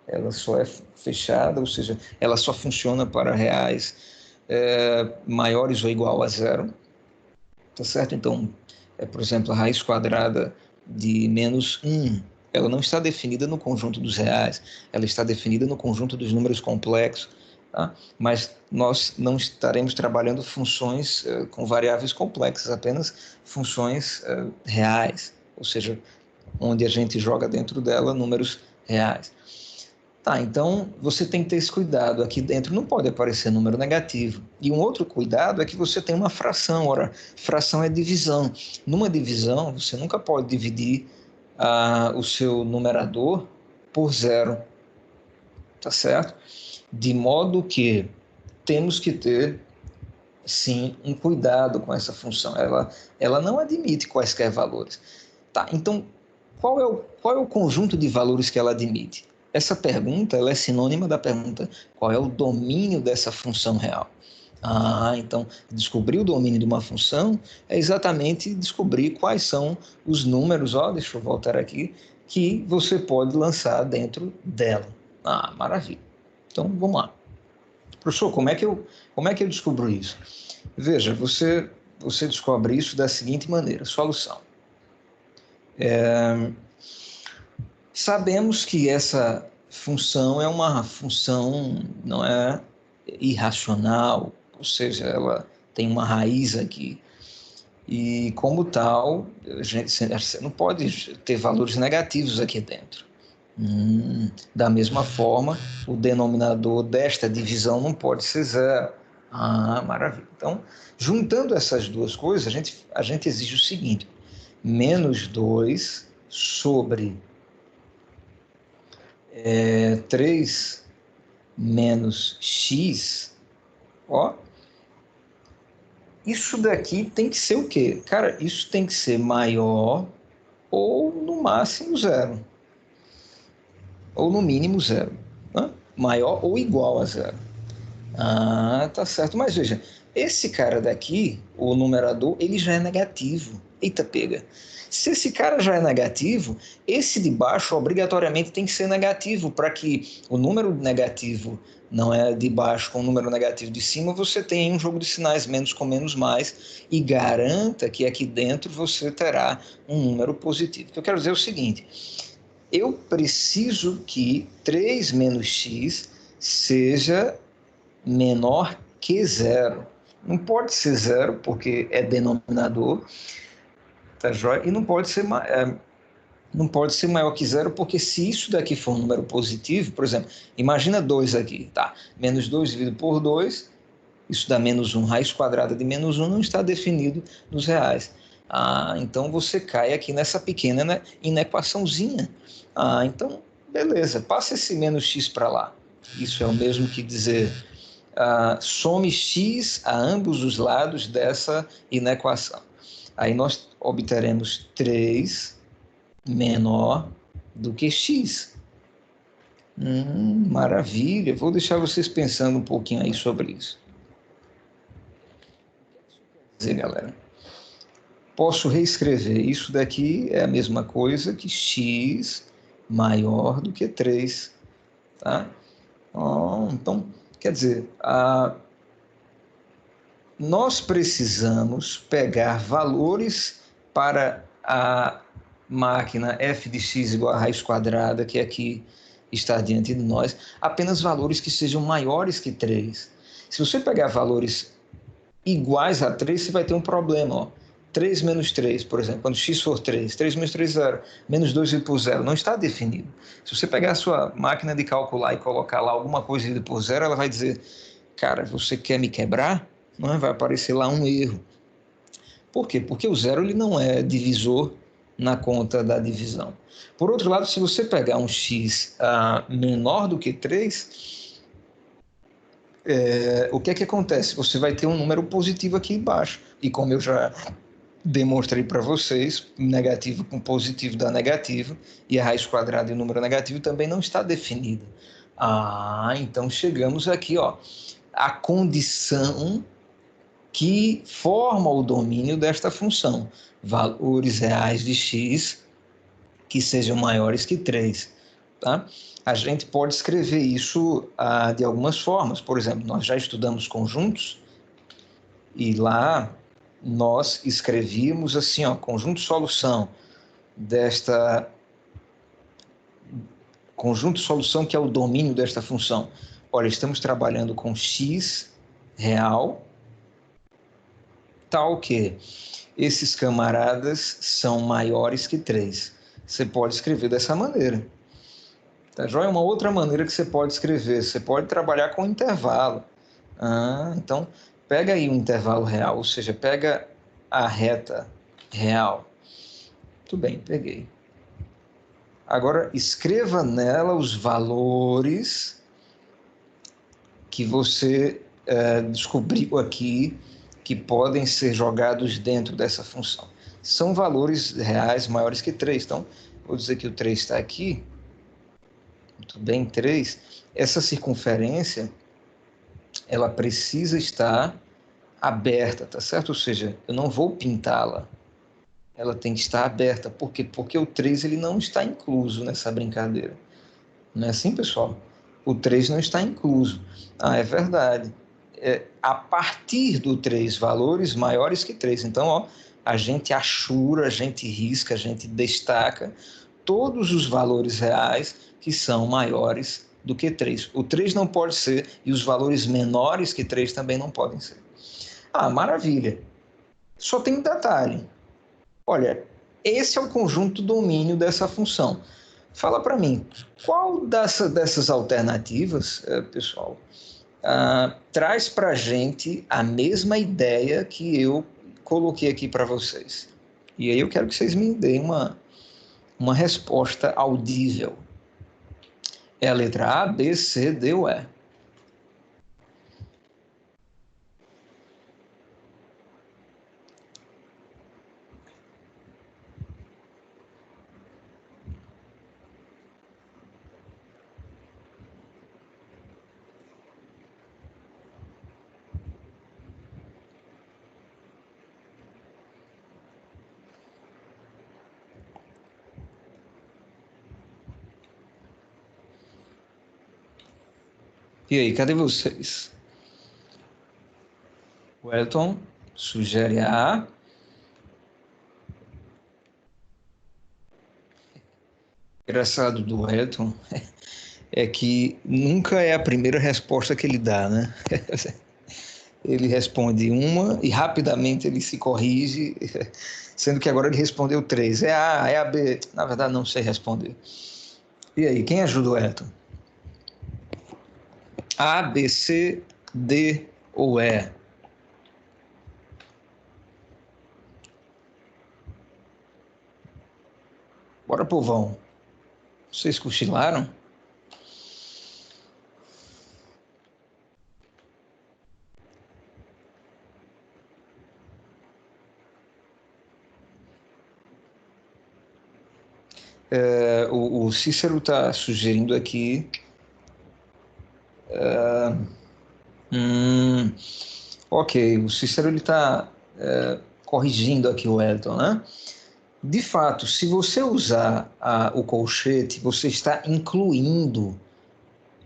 Speaker 1: ela só é fechada, ou seja, ela só funciona para reais maiores ou igual a zero, tá certo? Então, por exemplo, a raiz quadrada de menos 1, ela não está definida no conjunto dos reais, ela está definida no conjunto dos números complexos, tá? Mas nós não estaremos trabalhando funções com variáveis complexas, apenas funções reais, ou seja, onde a gente joga dentro dela números reais. Tá, então você tem que ter esse cuidado. Aqui dentro não pode aparecer número negativo. E um outro cuidado é que você tem uma fração. Ora, fração é divisão. Numa divisão, você nunca pode dividir o seu numerador por zero. tá certo? De modo que temos que ter, sim, um cuidado com essa função. Ela não admite quaisquer valores. Tá, então, qual é o conjunto de valores que ela admite? Essa pergunta ela é sinônima da pergunta qual é o domínio dessa função real. Então, descobrir o domínio de uma função é exatamente descobrir quais são os números, deixa eu voltar aqui, que você pode lançar dentro dela. Maravilha. Então, vamos lá. Professor, como é que eu descubro isso? Veja, você descobre isso da seguinte maneira, solução. Sabemos que essa função é uma função, não é irracional, ou seja, ela tem uma raiz aqui. E, como tal, você não pode ter valores negativos aqui dentro. Da mesma forma, o denominador desta divisão não pode ser zero. Maravilha. Então, juntando essas duas coisas, a gente exige o seguinte: menos 2 sobre 3 menos x, isso daqui tem que ser o quê? Cara, isso tem que ser maior ou no máximo zero. Ou no mínimo zero. Né? Maior ou igual a zero. Tá certo. Mas veja, esse cara daqui, o numerador, ele já é negativo. Eita, pega. Se esse cara já é negativo, esse de baixo obrigatoriamente tem que ser negativo, para que o número negativo não é de baixo com o número negativo de cima, você tenha um jogo de sinais menos com menos mais e garanta que aqui dentro você terá um número positivo. O que eu quero dizer é o seguinte: eu preciso que 3 menos x seja menor que zero. Não pode ser zero, porque é denominador, tá joia? E não pode ser maior que zero, porque se isso daqui for um número positivo, por exemplo, imagina 2 aqui, tá? Menos 2 dividido por 2, isso dá menos 1. Raiz quadrada de menos 1 não está definido nos reais. Então você cai aqui nessa pequena inequaçãozinha. Então, beleza, passa esse menos x para lá. Isso é o mesmo que dizer some x a ambos os lados dessa inequação. Aí nós obteremos 3 menor do que x. Maravilha, vou deixar vocês pensando um pouquinho aí sobre isso. Quer dizer, galera, posso reescrever, isso daqui é a mesma coisa que x maior do que 3, tá? Então, quer dizer, nós precisamos pegar valores para a máquina f de x igual a raiz quadrada, que aqui está diante de nós, apenas valores que sejam maiores que 3. Se você pegar valores iguais a 3, você vai ter um problema. 3 menos 3, por exemplo, quando x for 3, 3 menos 3 é 0, menos 2 dividido por 0, não está definido. Se você pegar a sua máquina de calcular e colocar lá alguma coisa dividida por 0, ela vai dizer, cara, você quer me quebrar? Não, vai aparecer lá um erro. Por quê? Porque o zero ele não é divisor na conta da divisão. Por outro lado, se você pegar um x menor do que 3, o que é que acontece? Você vai ter um número positivo aqui embaixo. E como eu já demonstrei para vocês, negativo com positivo dá negativo, e a raiz quadrada e o número negativo também não está definida. Então chegamos aqui, a condição que forma o domínio desta função, valores reais de x que sejam maiores que 3. Tá? A gente pode escrever isso de algumas formas. Por exemplo, nós já estudamos conjuntos e lá nós escrevíamos assim, conjunto solução desta conjunto solução que é o domínio desta função. Olha, estamos trabalhando com x real, tal que esses camaradas são maiores que 3. Você pode escrever dessa maneira. Tá joia? Uma outra maneira que você pode escrever, você pode trabalhar com intervalo. Então, pega aí um intervalo real, ou seja, pega a reta real. Muito bem, peguei. Agora, escreva nela os valores que você descobriu aqui que podem ser jogados dentro dessa função. São valores reais maiores que 3. Então, vou dizer que o 3 está aqui. Muito bem, 3. Essa circunferência, ela precisa estar aberta, tá certo? Ou seja, eu não vou pintá-la. Ela tem que estar aberta. Por quê? Porque o 3 ele não está incluso nessa brincadeira. Não é assim, pessoal? O 3 não está incluso. Ah, é verdade. A partir do 3, valores maiores que 3. Então, ó, a gente achura, a gente risca, a gente destaca todos os valores reais que são maiores do que 3. O 3 não pode ser, e os valores menores que 3 também não podem ser. Ah, maravilha. Só tem um detalhe. Olha, esse é o conjunto domínio dessa função. Fala para mim, qual dessas alternativas, pessoal, traz para a gente a mesma ideia que eu coloquei aqui para vocês? E aí eu quero que vocês me deem uma resposta audível. É a letra A, B, C, D ou E? E aí, cadê vocês? O Elton sugere a A. Engraçado do Elton é que nunca é a primeira resposta que ele dá, né? Ele responde uma e rapidamente ele se corrige, sendo que agora ele respondeu 3. É a A, é a B. Na verdade, não sei responder. E aí, quem ajuda o Elton? A, B, C, D ou E? Bora, povão. Vocês cochilaram? O Cícero está sugerindo aqui. Ok, o Cícero está corrigindo aqui o Elton, né? De fato, se você usar o colchete, você está incluindo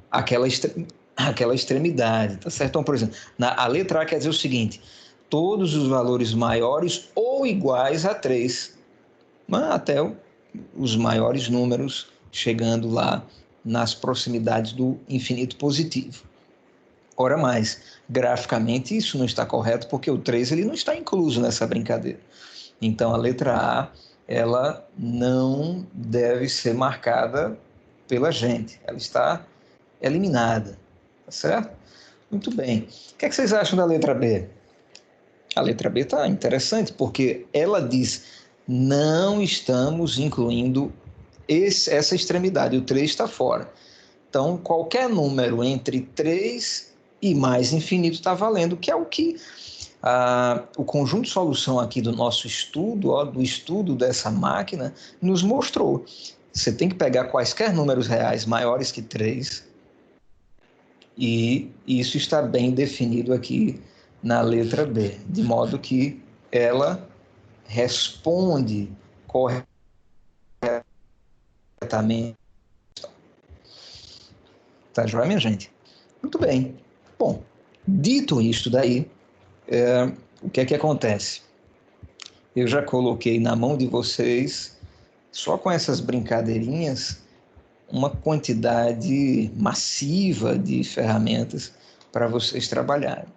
Speaker 1: aquela extremidade, tá certo? Então, por exemplo, a letra A quer dizer o seguinte: todos os valores maiores ou iguais a 3, até os maiores números, chegando lá nas proximidades do infinito positivo. Ora mais, graficamente isso não está correto, porque o 3 ele não está incluso nessa brincadeira. Então, a letra A, ela não deve ser marcada pela gente, ela está eliminada, tá certo? Muito bem. O que é que vocês acham da letra B? A letra B está interessante, porque ela diz: não estamos incluindo essa extremidade, o 3 está fora. Então, qualquer número entre 3 e mais infinito está valendo, que é o que o conjunto de solução aqui do nosso estudo, do estudo dessa máquina, nos mostrou. Você tem que pegar quaisquer números reais maiores que 3, e isso está bem definido aqui na letra B, de modo que ela responde corretamente. Tá joia, minha gente? Muito bem. Bom, dito isto daí, o que é que acontece? Eu já coloquei na mão de vocês, só com essas brincadeirinhas, uma quantidade massiva de ferramentas para vocês trabalharem.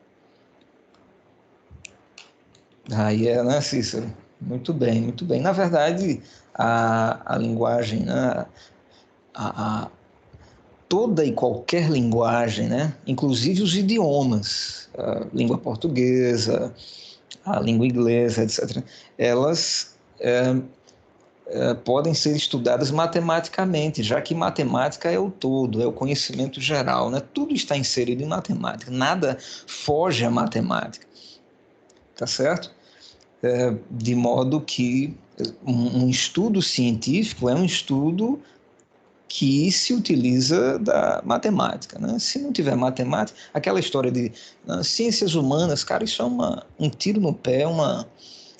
Speaker 1: Aí né, Cícero? Muito bem, muito bem. Na verdade, a linguagem, né, toda e qualquer linguagem, né, inclusive os idiomas, a língua portuguesa, a língua inglesa, etc., elas podem ser estudadas matematicamente, já que matemática é o todo, é o conhecimento geral, né? Tudo está inserido em matemática, nada foge à matemática, tá certo? De modo que um estudo científico é um estudo que se utiliza da matemática, né? Se não tiver matemática, aquela história de ciências humanas, cara, isso é um tiro no pé,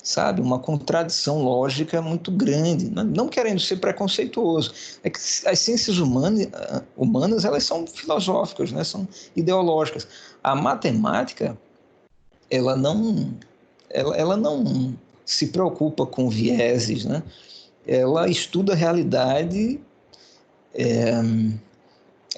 Speaker 1: sabe, uma contradição lógica muito grande, não querendo ser preconceituoso. É que as ciências humanas elas são filosóficas, né? São ideológicas. A matemática, ela não se preocupa com vieses, né? Ela estuda a realidade.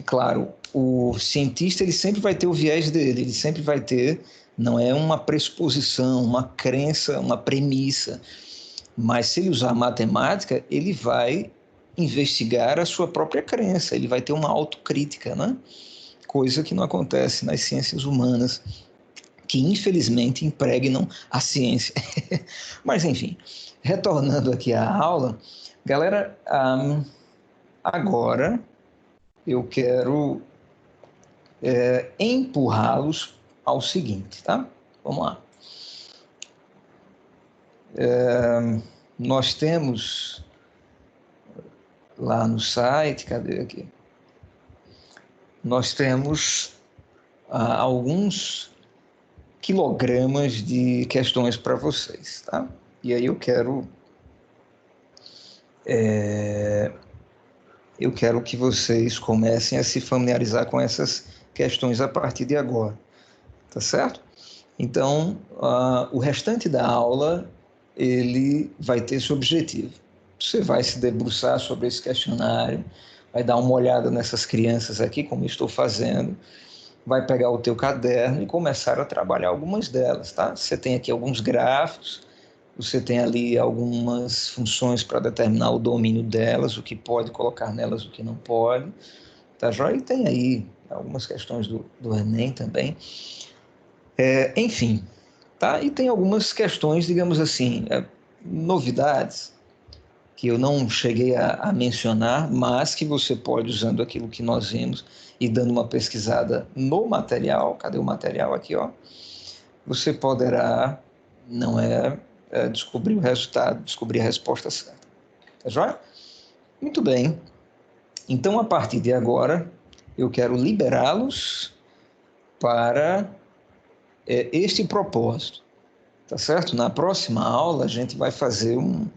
Speaker 1: Claro, o cientista ele sempre vai ter o viés dele, ele sempre vai ter, não é uma pressuposição, uma crença, uma premissa, mas se ele usar matemática, ele vai investigar a sua própria crença, ele vai ter uma autocrítica, né? Coisa que não acontece nas ciências humanas, que infelizmente impregnam a ciência. Mas enfim, retornando aqui à aula, galera, agora eu quero empurrá-los ao seguinte, tá? Vamos lá. Nós temos lá no site, cadê aqui? Nós temos alguns quilogramas de questões para vocês, tá? E aí eu quero que vocês comecem a se familiarizar com essas questões a partir de agora, tá certo? Então, o restante da aula, ele vai ter esse objetivo. Você vai se debruçar sobre esse questionário, vai dar uma olhada nessas crianças aqui, como eu estou fazendo, vai pegar o teu caderno e começar a trabalhar algumas delas, tá? Você tem aqui alguns gráficos, você tem ali algumas funções para determinar o domínio delas, o que pode colocar nelas, o que não pode, tá joia? E tem aí algumas questões do Enem também. Enfim, tá? E tem algumas questões, digamos assim, novidades, que eu não cheguei a mencionar, mas que você pode, usando aquilo que nós vimos e dando uma pesquisada no material, cadê o material aqui, ó? Você poderá, descobrir o resultado, descobrir a resposta certa. Tá joia? Muito bem. Então, a partir de agora, eu quero liberá-los para este propósito, tá certo? Na próxima aula, a gente vai fazer um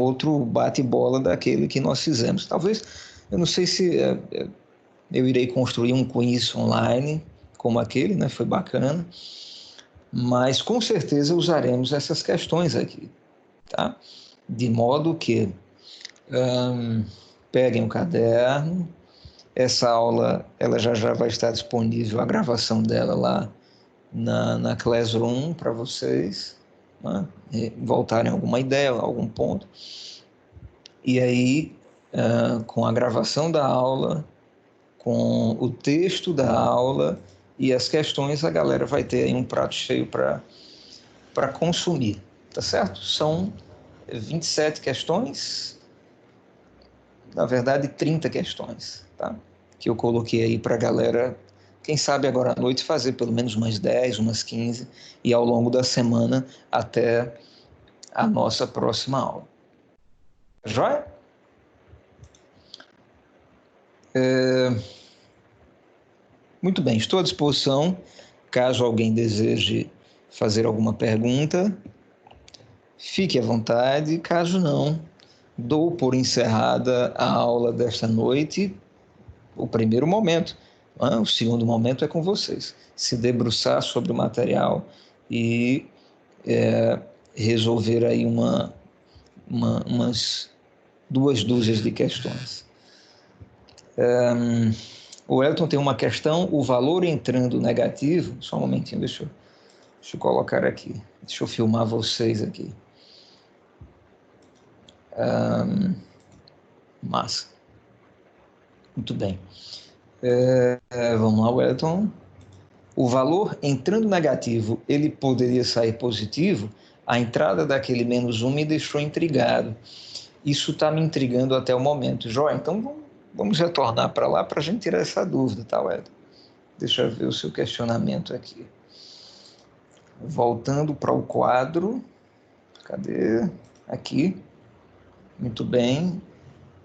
Speaker 1: outro bate-bola daquele que nós fizemos. Talvez, eu não sei se eu irei construir um quiz online como aquele, né? Foi bacana, mas com certeza usaremos essas questões aqui, tá? De modo que peguem o caderno. Essa aula, ela já vai estar disponível, a gravação dela lá na Classroom para vocês, né? Voltarem a alguma ideia, algum ponto. E aí, com a gravação da aula, com o texto da aula e as questões, a galera vai ter aí um prato cheio para consumir, tá certo? São 27 questões, na verdade 30 questões, tá? Que eu coloquei aí para a galera, quem sabe agora à noite fazer pelo menos umas 10, umas 15 e ao longo da semana até a nossa próxima aula. Joia? Muito bem, estou à disposição, caso alguém deseje fazer alguma pergunta, fique à vontade, caso não, dou por encerrada a aula desta noite, o primeiro momento. O segundo momento é com vocês, se debruçar sobre o material e resolver aí umas 2 dúzias de questões. O Elton tem uma questão, o valor entrando negativo, só um momentinho, deixa eu colocar aqui, deixa eu filmar vocês aqui. Massa. Muito bem. Vamos lá, Wellington. O valor entrando negativo, ele poderia sair positivo? A entrada daquele -1 me deixou intrigado. Isso está me intrigando até o momento. Joia, então vamos retornar para lá para a gente tirar essa dúvida, tá, Wellington? Deixa eu ver o seu questionamento aqui. Voltando para o quadro. Cadê? Aqui. Muito bem.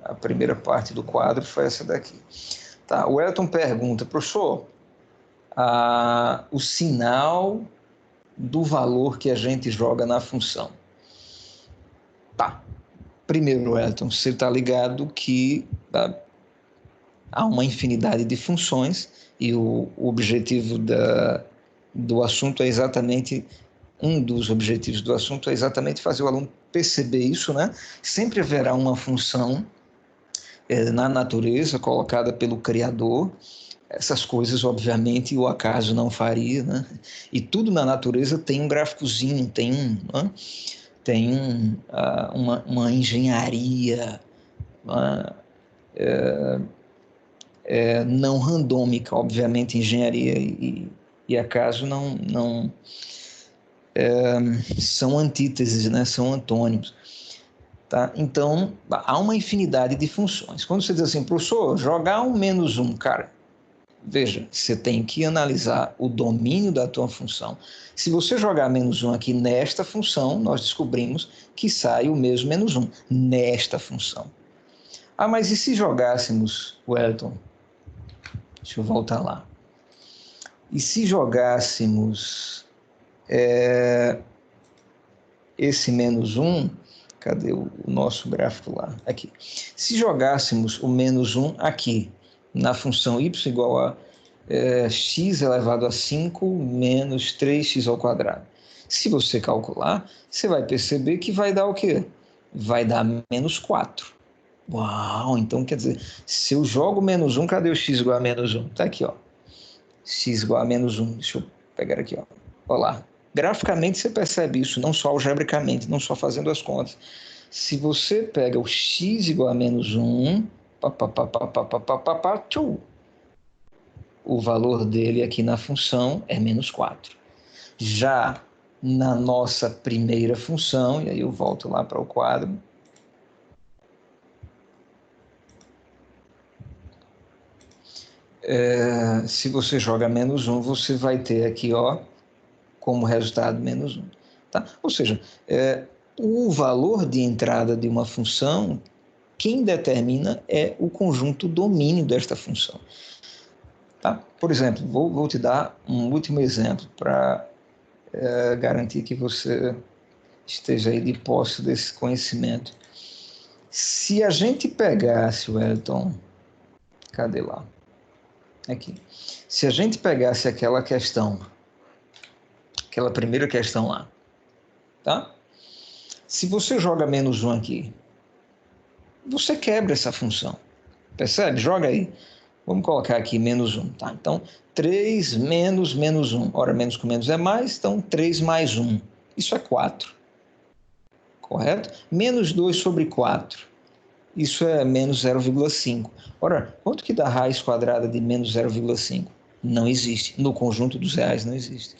Speaker 1: A primeira parte do quadro foi essa daqui. Tá, o Elton pergunta, professor, o sinal do valor que a gente joga na função. Tá. Primeiro, Elton, você está ligado que há uma infinidade de funções e o objetivo do assunto é exatamente, um dos objetivos do assunto é exatamente fazer o aluno perceber isso, né? Sempre haverá uma função na natureza colocada pelo Criador. Essas coisas, obviamente, o acaso não faria, né? E tudo na natureza tem um gráficozinho, tem uma engenharia não randômica, obviamente, engenharia e acaso não são antíteses, né? São antônimos. Tá? Então, há uma infinidade de funções. Quando você diz assim, professor, jogar um menos um, cara, veja, você tem que analisar o domínio da tua função. Se você jogar menos um aqui nesta função, nós descobrimos que sai o mesmo menos um nesta função. Ah, mas e se jogássemos, Wellington? Deixa eu voltar lá. E se jogássemos esse menos um, cadê o nosso gráfico lá? Aqui. Se jogássemos o menos um aqui, na função y igual a x elevado a 5 menos 3x ao quadrado. Se você calcular, você vai perceber que vai dar o quê? Vai dar menos 4. Uau, então quer dizer, se eu jogo menos 1, cadê o x igual a menos 1? Tá aqui, ó. X igual a menos 1. Deixa eu pegar aqui, ó. Olha lá. Graficamente você percebe isso, não só algebricamente, não só fazendo as contas. Se você pega o x igual a menos 1, o valor dele aqui na função é menos 4. Já na nossa primeira função, e aí eu volto lá para o quadro, se você joga menos 1, você vai ter aqui, ó, como resultado menos 1. Tá? Ou seja, o valor de entrada de uma função, quem determina é o conjunto domínio desta função. Tá? Por exemplo, vou te dar um último exemplo para garantir que você esteja aí de posse desse conhecimento. Se a gente pegasse, Wellington, cadê lá? Aqui. Se a gente pegasse aquela primeira questão lá, tá? Se você joga menos 1 aqui, você quebra essa função. Percebe? Joga aí. Vamos colocar aqui menos 1, tá? Então, 3 menos menos 1. Ora, menos com menos é mais, então 3 mais 1. Isso é 4. Correto? Menos 2 sobre 4. Isso é menos 0,5. Ora, quanto que dá raiz quadrada de menos 0,5? Não existe. No conjunto dos reais não existe.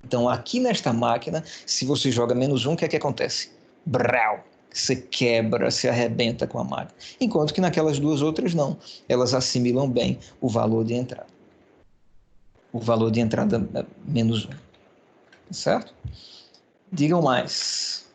Speaker 1: Então, aqui nesta máquina, se você joga menos 1, o que é que acontece? Brau! Você quebra, se arrebenta com a máquina. Enquanto que naquelas duas outras não. Elas assimilam bem o valor de entrada. O valor de entrada é menos 1. Certo? Digam mais.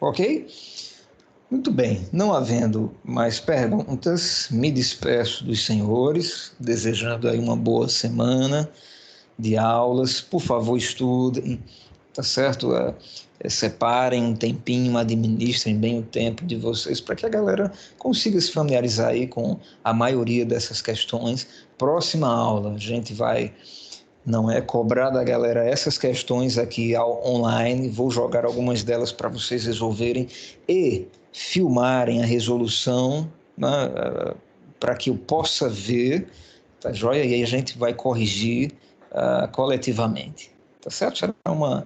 Speaker 1: Ok? Muito bem, não havendo mais perguntas, me despeço dos senhores, desejando aí uma boa semana de aulas. Por favor, estudem, tá certo? Separem um tempinho, administrem bem o tempo de vocês para que a galera consiga se familiarizar aí com a maioria dessas questões. Próxima aula, a gente vai cobrar da galera essas questões aqui online, vou jogar algumas delas para vocês resolverem e filmarem a resolução, né, para que eu possa ver, tá joia? E aí a gente vai corrigir coletivamente, tá certo? Será uma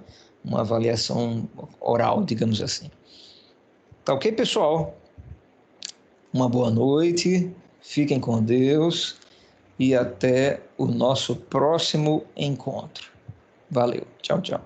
Speaker 1: avaliação oral, digamos assim. Tá ok, pessoal? Uma boa noite, fiquem com Deus e até o nosso próximo encontro. Valeu, tchau, tchau.